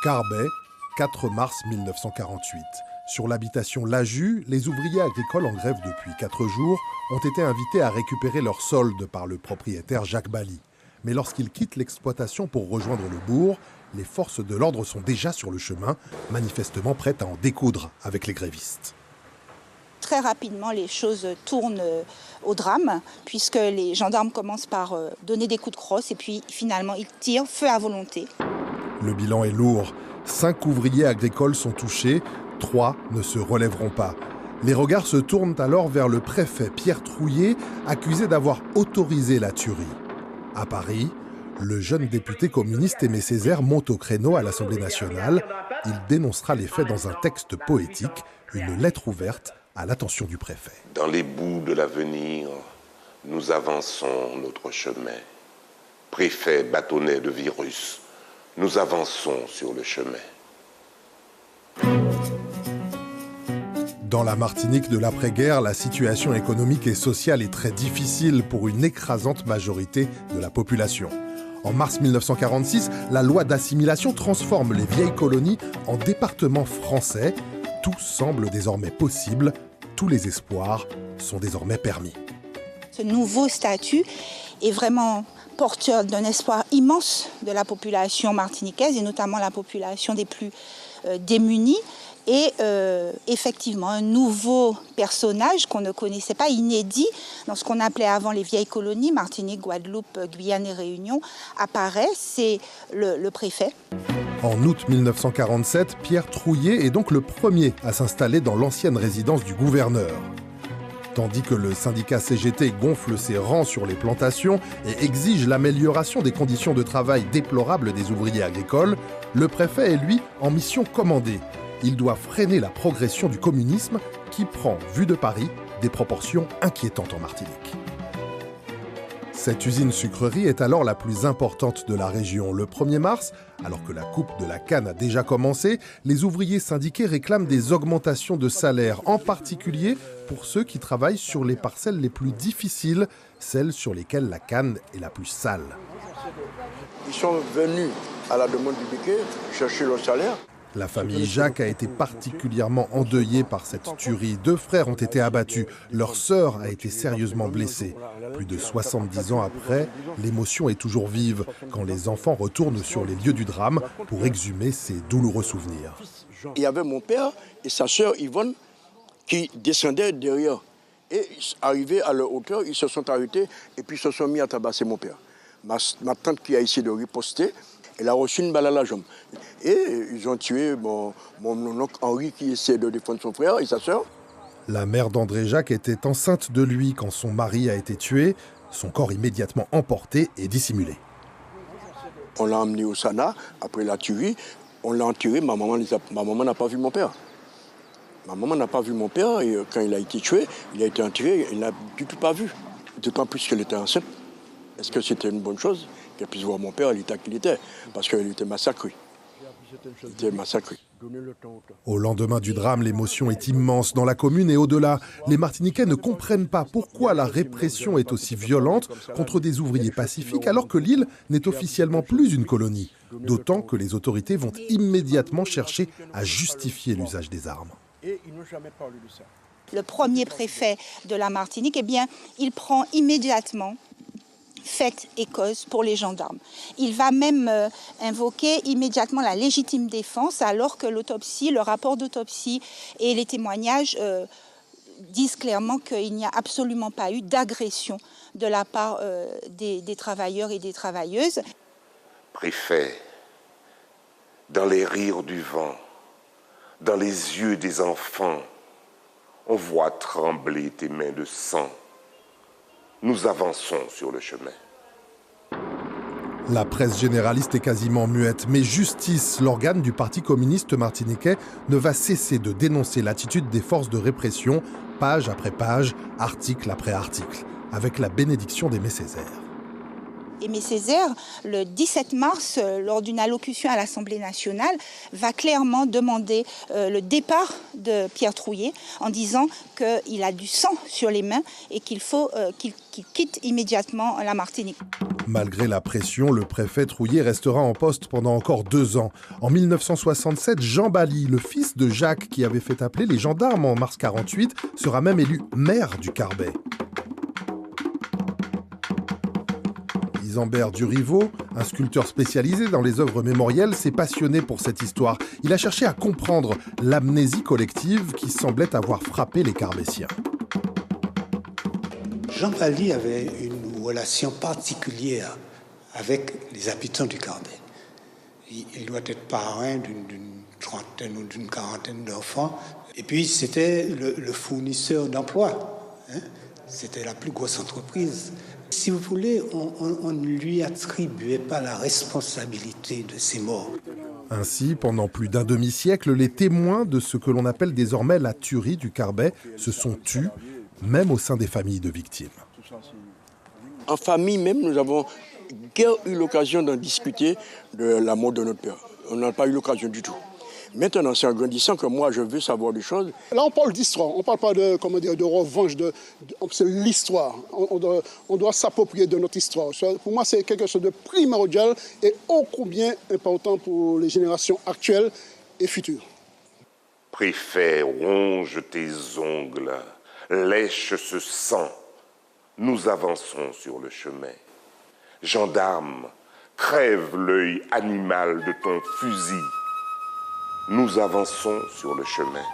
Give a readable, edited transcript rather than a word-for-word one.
Carbet, 4 mars 1948. Sur l'habitation Laju, les ouvriers agricoles en grève depuis 4 jours ont été invités à récupérer leur solde par le propriétaire Jacques Bally. Mais lorsqu'ils quittent l'exploitation pour rejoindre le bourg, les forces de l'ordre sont déjà sur le chemin, manifestement prêtes à en découdre avec les grévistes. Très rapidement, les choses tournent au drame, puisque les gendarmes commencent par donner des coups de crosse et puis finalement ils tirent feu à volonté. Le bilan est lourd. 5 ouvriers agricoles sont touchés, 3 ne se relèveront pas. Les regards se tournent alors vers le préfet Pierre Trouillet, accusé d'avoir autorisé la tuerie. À Paris, le jeune député communiste Aimé Césaire monte au créneau à l'Assemblée nationale. Il dénoncera les faits dans un texte poétique, une lettre ouverte à l'attention du préfet. Dans les bouts de l'avenir, nous avançons notre chemin. Préfet bâtonnet de virus, nous avançons sur le chemin. Dans la Martinique de l'après-guerre, la situation économique et sociale est très difficile pour une écrasante majorité de la population. En mars 1946, la loi d'assimilation transforme les vieilles colonies en départements français. Tout semble désormais possible, tous les espoirs sont désormais permis. Ce nouveau statut est vraiment porteur d'un espoir immense de la population martiniquaise et notamment la population des plus démunis. Et effectivement, un nouveau personnage qu'on ne connaissait pas, inédit, dans ce qu'on appelait avant les vieilles colonies, Martinique, Guadeloupe, Guyane et Réunion, apparaît, c'est le préfet. En août 1947, Pierre Trouillet est donc le premier à s'installer dans l'ancienne résidence du gouverneur. Tandis que le syndicat CGT gonfle ses rangs sur les plantations et exige l'amélioration des conditions de travail déplorables des ouvriers agricoles, le préfet est lui en mission commandée. Il doit freiner la progression du communisme qui prend, vu de Paris, des proportions inquiétantes en Martinique. Cette usine sucrerie est alors la plus importante de la région. Le 1er mars, alors que la coupe de la canne a déjà commencé, les ouvriers syndiqués réclament des augmentations de salaire, en particulier pour ceux qui travaillent sur les parcelles les plus difficiles, celles sur lesquelles la canne est la plus sale. Ils sont venus à la demande du béquet chercher leur salaire. La famille Jacques a été particulièrement endeuillée par cette tuerie. 2 frères ont été abattus. Leur sœur a été sérieusement blessée. Plus de 70 ans après, l'émotion est toujours vive quand les enfants retournent sur les lieux du drame pour exhumer ces douloureux souvenirs. Il y avait mon père et sa sœur Yvonne qui descendaient derrière. Et arrivés à leur hauteur, ils se sont arrêtés et puis se sont mis à tabasser mon père. Ma tante qui a essayé de riposter, elle a reçu une balle à la jambe. Et ils ont tué mon oncle Henri qui essaie de défendre son frère et sa sœur. La mère d'André Jacques était enceinte de lui quand son mari a été tué. Son corps immédiatement emporté et dissimulé. On l'a emmené au Sana, après la tuerie. On l'a enterré, ma maman n'a pas vu mon père. Ma maman n'a pas vu mon père et quand il a été tué, il a été enterré, il n'a du tout pas vu. D'autant plus qu'elle était enceinte. Est-ce que c'était une bonne chose qu'elle puisse voir mon père à l'état qu'il était? Parce qu'il était massacré. Il était massacré. Au lendemain du drame, l'émotion est immense dans la commune et au-delà. Les Martiniquais ne comprennent pas pourquoi la répression est aussi violente contre des ouvriers pacifiques alors que l'île n'est officiellement plus une colonie. D'autant que les autorités vont immédiatement chercher à justifier l'usage des armes. Le premier préfet de la Martinique, eh bien, il prend immédiatement fait et cause pour les gendarmes. Il va même invoquer immédiatement la légitime défense alors que l'autopsie, le rapport d'autopsie et les témoignages disent clairement qu'il n'y a absolument pas eu d'agression de la part des travailleurs et des travailleuses. Préfet, dans les rires du vent, dans les yeux des enfants, on voit trembler tes mains de sang. Nous avançons sur le chemin. La presse généraliste est quasiment muette, mais Justice, l'organe du Parti communiste martiniquais, ne va cesser de dénoncer l'attitude des forces de répression, page après page, article après article, avec la bénédiction d'Aimé Césaire. Aimé Césaire, le 17 mars, lors d'une allocution à l'Assemblée nationale, va clairement demander le départ de Pierre Trouillet en disant qu'il a du sang sur les mains et qu'il faut qu'il quitte immédiatement la Martinique. Malgré la pression, le préfet Trouillet restera en poste pendant encore 2 ans. En 1967, Jean Bally, le fils de Jacques qui avait fait appeler les gendarmes en mars 48, sera même élu maire du Carbet. Isambert Duriveau, un sculpteur spécialisé dans les œuvres mémorielles, s'est passionné pour cette histoire. Il a cherché à comprendre l'amnésie collective qui semblait avoir frappé les Carbétiens. Jean Bally avait une relation particulière avec les habitants du Carbet. Il doit être parrain d'une trentaine ou d'une quarantaine d'enfants. Et puis, c'était le fournisseur d'emplois. C'était la plus grosse entreprise. Si vous voulez, on ne lui attribuait pas la responsabilité de ces morts. Ainsi, pendant plus d'un demi-siècle, les témoins de ce que l'on appelle désormais la tuerie du Carbet se sont tus, même au sein des familles de victimes. En famille même, nous avons guère eu l'occasion d'en discuter de la mort de notre père. On n'a pas eu l'occasion du tout. Maintenant, c'est en grandissant que moi, je veux savoir des choses. Là, on parle d'histoire. On ne parle pas de revanche. C'est l'histoire. On doit s'approprier de notre histoire. Pour moi, c'est quelque chose de primordial et ô combien important pour les générations actuelles et futures. Préfet, ronge tes ongles, lèche ce sang. Nous avançons sur le chemin. Gendarme, crève l'œil animal de ton fusil. Nous avançons sur le chemin.